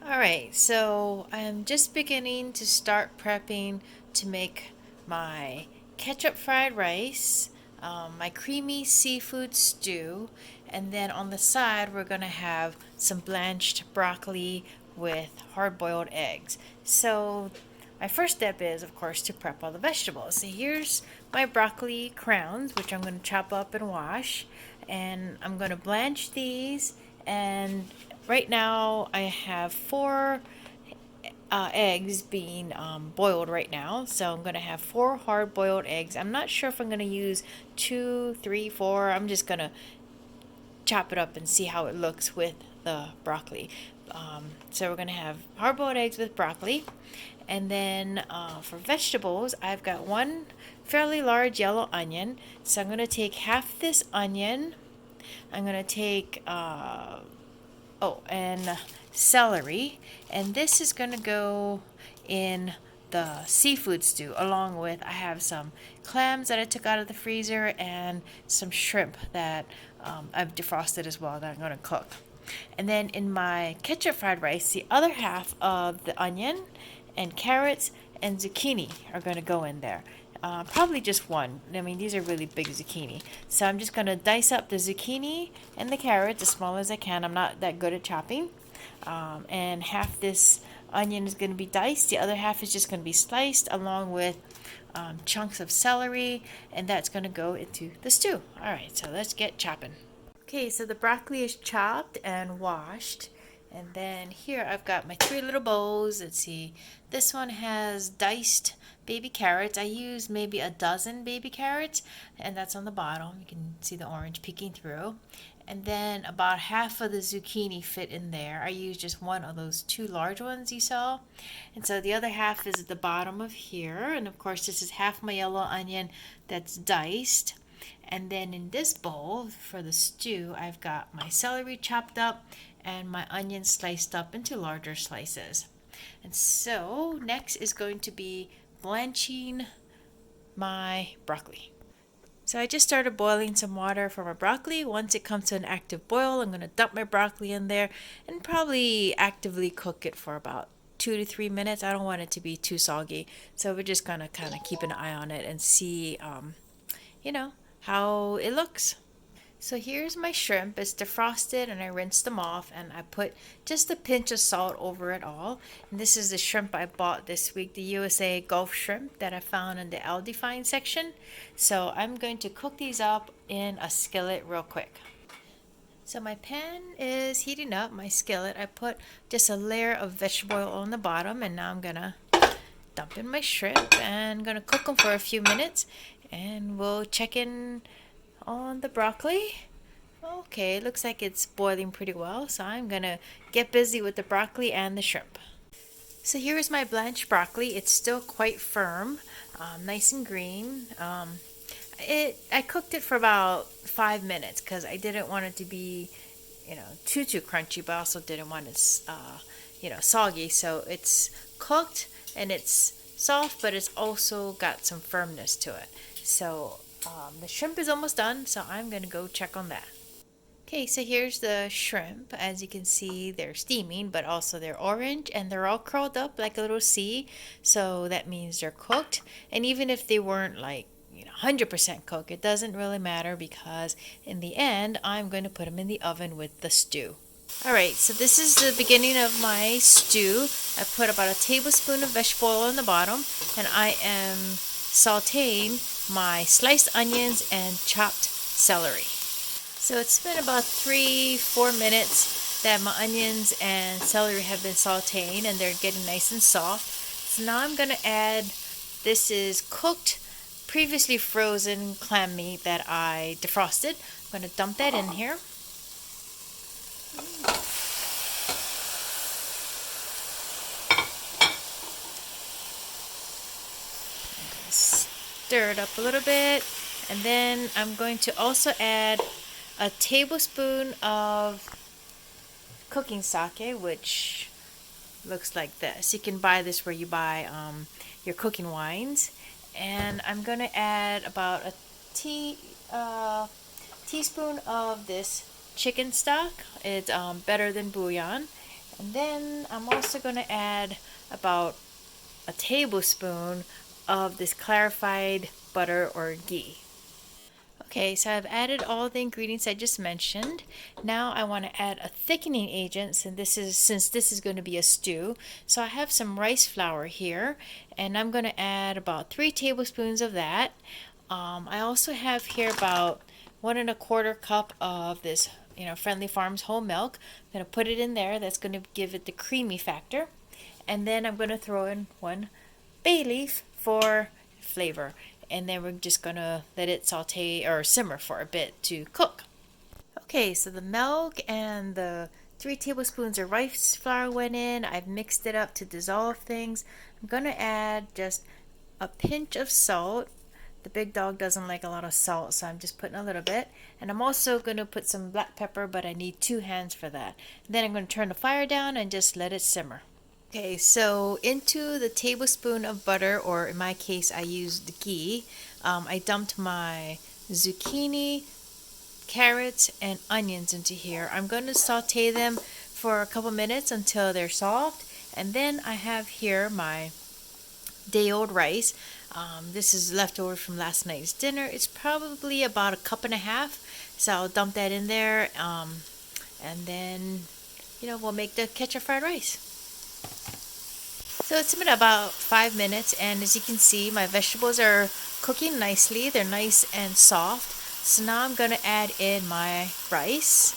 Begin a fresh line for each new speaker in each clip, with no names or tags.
Alright, so I'm just beginning to start prepping to make my ketchup fried rice, my creamy seafood stew, and then on the side we're going to have some blanched broccoli with hard-boiled eggs. So my first step is, of course, to prep all the vegetables. So here's my broccoli crowns, which I'm going to chop up and wash, and I'm going to blanch these. And right now I have four eggs being boiled right now. So I'm going to have four hard boiled eggs. I'm not sure if I'm going to use two, three, four. I'm just going to chop it up and see how it looks with the broccoli. So we're going to have hard boiled eggs with broccoli. And then for vegetables, I've got one fairly large yellow onion. So I'm going to take half this onion. I'm going to take and celery, and this is going to go in the seafood stew along with I have some clams that I took out of the freezer and some shrimp that I've defrosted as well that I'm going to cook. And then in my ketchup fried rice, the other half of the onion and carrots and zucchini are going to go in there. Probably just one. I mean, these are really big zucchini. So I'm just going to dice up the zucchini and the carrots as small as I can. I'm not that good at chopping. And half this onion is going to be diced. The other half is just going to be sliced along with chunks of celery. And that's going to go into the stew. All right, so let's get chopping. Okay, so the broccoli is chopped and washed. And then here I've got my three little bowls. Let's see. This one has diced baby carrots. I use maybe a dozen baby carrots, and that's on the bottom. You can see the orange peeking through. And then about half of the zucchini fit in there. I use just one of those two large ones you saw. And so the other half is at the bottom of here. And of course, this is half my yellow onion that's diced. And then in this bowl for the stew, I've got my celery chopped up and my onions sliced up into larger slices. And so next is going to be blanching my broccoli. So I just started boiling some water for my broccoli. Once it comes to an active boil, I'm going to dump my broccoli in there and probably actively cook it for about 2 to 3 minutes. I don't want it to be too soggy. So we're just going to kind of keep an eye on it and see, how it looks. So here's my shrimp. It's defrosted and I rinsed them off and I put just a pinch of salt over it all. And this is the shrimp I bought this week, the USA Gulf shrimp that I found in the Aldi Find section. So I'm going to cook these up in a skillet real quick. So my pan is heating up, my skillet. I put just a layer of vegetable oil on the bottom and now I'm going to dump in my shrimp and going to cook them for a few minutes and we'll check in on the broccoli. Okay, looks like it's boiling pretty well, so I'm gonna get busy with the broccoli and the shrimp. So here is my blanched broccoli. It's still quite firm, nice and green. I cooked it for about 5 minutes because I didn't want it to be, too crunchy, but I also didn't want it, soggy. So it's cooked and it's soft, but it's also got some firmness to it. So the shrimp is almost done, so I'm going to go check on that. Okay, so here's the shrimp. As you can see, they're steaming, but also they're orange, and they're all curled up like a little C, so that means they're cooked. And even if they weren't 100% cooked, it doesn't really matter because in the end, I'm going to put them in the oven with the stew. Alright, so this is the beginning of my stew. I put about a tablespoon of vegetable oil on the bottom, and I am sauteing my sliced onions and chopped celery. So it's been about 3-4 minutes that my onions and celery have been sauteing and they're getting nice and soft. So now I'm going to add, this is cooked, previously frozen clam meat that I defrosted. I'm going to dump that in here. Stir it up a little bit, and then I'm going to also add a tablespoon of cooking sake, which looks like this. You can buy this where you buy your cooking wines. And I'm going to add about a teaspoon of this chicken stock. It's better than bouillon. And then I'm also going to add about a tablespoon of this clarified butter or ghee. Okay, so I've added all the ingredients I just mentioned. Now I want to add a thickening agent, since this is going to be a stew. So I have some rice flour here, and I'm going to add about 3 tablespoons of that. I also have here about 1 1/4 cup of this, Friendly Farms whole milk. I'm going to put it in there. That's going to give it the creamy factor. And then I'm going to throw in 1 bay leaf for flavor, and then we're just gonna let it saute or simmer for a bit to cook. Okay, so the milk and the 3 tablespoons of rice flour went in. I've mixed it up to dissolve things. I'm gonna add just a pinch of salt. The big dog doesn't like a lot of salt, so I'm just putting a little bit. And I'm also going to put some black pepper, but I need 2 hands for that. Then I'm going to turn the fire down and just let it simmer. Okay, so into the tablespoon of butter, or in my case, I used ghee. I dumped my zucchini, carrots, and onions into here. I'm going to saute them for a couple minutes until they're soft. And then I have here my day-old rice. This is leftover from last night's dinner. It's probably about 1.5 cups, so I'll dump that in there. And then, we'll make the ketchup fried rice. So it's been about 5 minutes, and as you can see, my vegetables are cooking nicely. They're nice and soft. So now I'm going to add in my rice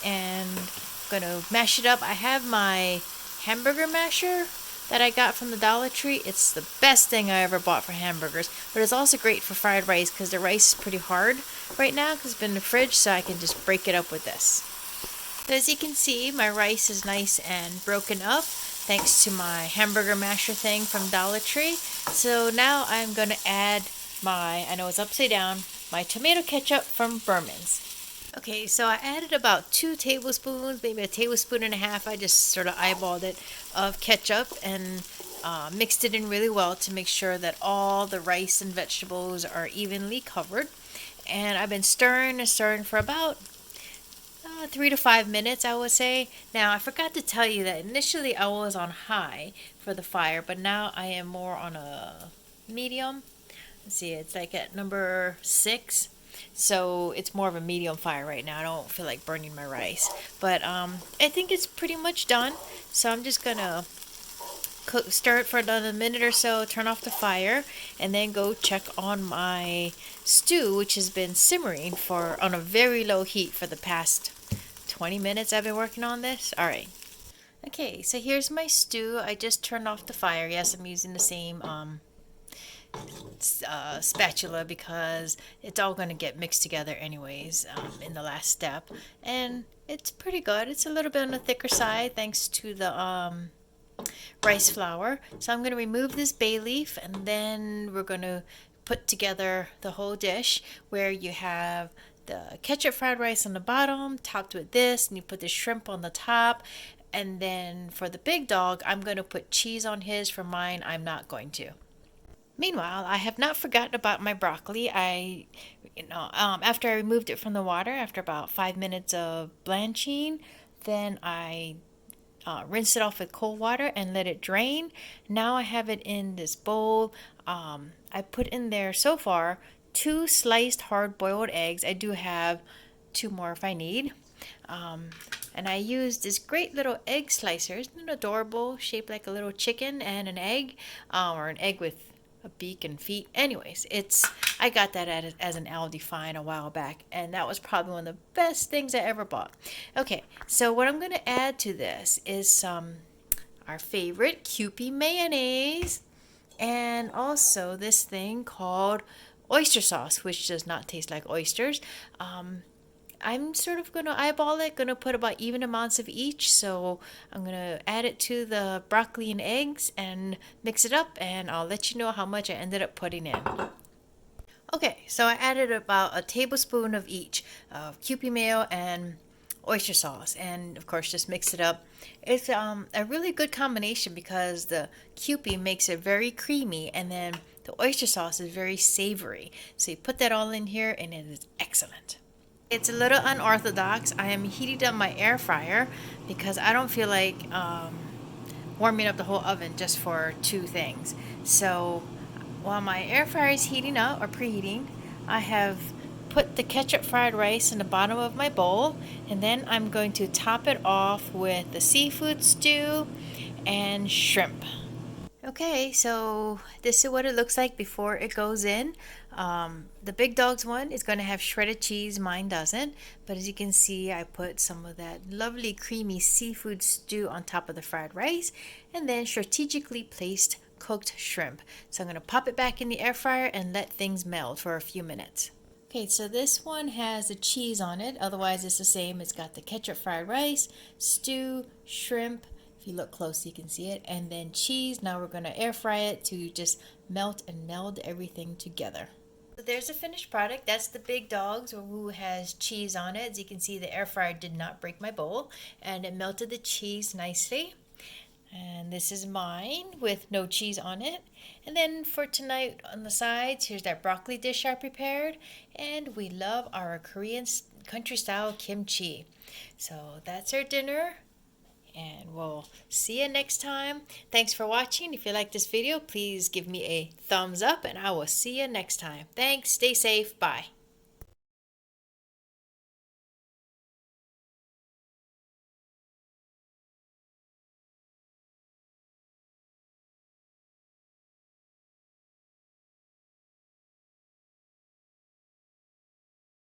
and I'm going to mash it up. I have my hamburger masher that I got from the Dollar Tree. It's the best thing I ever bought for hamburgers, but it's also great for fried rice because the rice is pretty hard right now because it's been in the fridge, so I can just break it up with this. So as you can see, my rice is nice and broken up thanks to my hamburger masher thing from Dollar Tree. So now I'm going to add I know it's upside down, my tomato ketchup from Firmness. Okay, so I added about 2 tablespoons, maybe 1.5 tablespoons. I just sort of eyeballed it, of ketchup, and mixed it in really well to make sure that all the rice and vegetables are evenly covered. And I've been stirring and stirring for about 3 to 5 minutes, I would say. Now, I forgot to tell you that initially I was on high for the fire, but now I am more on a medium. Let's see, it's like at number 6. So it's more of a medium fire right now. I don't feel like burning my rice. But I think it's pretty much done. So I'm just going to stir it for another minute or so, turn off the fire, and then go check on my stew, which has been simmering on a very low heat for the past 20 minutes I've been working on this. All right. Okay, so here's my stew. I just turned off the fire. Yes, I'm using the same spatula because it's all going to get mixed together anyways in the last step. And it's pretty good. It's a little bit on the thicker side thanks to the rice flour. So I'm going to remove this bay leaf, and then we're going to put together the whole dish where you have the ketchup fried rice on the bottom, topped with this, and you put the shrimp on the top. And then for the big dog, I'm going to put cheese on his. For mine, I'm not going to. Meanwhile, I have not forgotten about my broccoli. After I removed it from the water, after about 5 minutes of blanching, then I rinsed it off with cold water and let it drain. Now I have it in this bowl. I put in there so far 2 sliced hard-boiled eggs. I do have 2 more if I need. And I used this great little egg slicer. Isn't it adorable? Shaped like a little chicken and an egg, or an egg with a beak and feet. Anyways, I got that as an Aldi find a while back, and that was probably one of the best things I ever bought. Okay, so what I'm going to add to this is our favorite Kewpie mayonnaise, and also this thing called oyster sauce, which does not taste like oysters. I'm sort of going to eyeball it, going to put about even amounts of each. So I'm going to add it to the broccoli and eggs and mix it up, and I'll let you know how much I ended up putting in. Okay, so I added about 1 tablespoon of each of Kewpie mayo and oyster sauce, and of course just mix it up. It's a really good combination because the Kewpie makes it very creamy, and then the oyster sauce is very savory. So you put that all in here and it is excellent. It's a little unorthodox. I am heating up my air fryer because I don't feel like warming up the whole oven just for two things. So while my air fryer is heating up or preheating, I have put the ketchup fried rice in the bottom of my bowl, and then I'm going to top it off with the seafood stew and shrimp. Okay, so this is what it looks like before it goes in. The Big Dogs one is going to have shredded cheese, mine doesn't. But as you can see, I put some of that lovely creamy seafood stew on top of the fried rice and then strategically placed cooked shrimp. So I'm going to pop it back in the air fryer and let things melt for a few minutes. Okay, so this one has the cheese on it, otherwise it's the same. It's got the ketchup fried rice, stew, shrimp. If you look close, you can see it. And then cheese. Now we're going to air fry it to just melt and meld everything together. So there's a finished product. That's the Big Dogs, who has cheese on it. As you can see, the air fryer did not break my bowl, and it melted the cheese nicely. And this is mine with no cheese on it. And then for tonight on the sides, here's that broccoli dish I prepared. And we love our Korean country style kimchi. So that's our dinner. And we'll see you next time. Thanks for watching. If you like this video, please give me a thumbs up and I will see you next time. Thanks. Stay safe. Bye.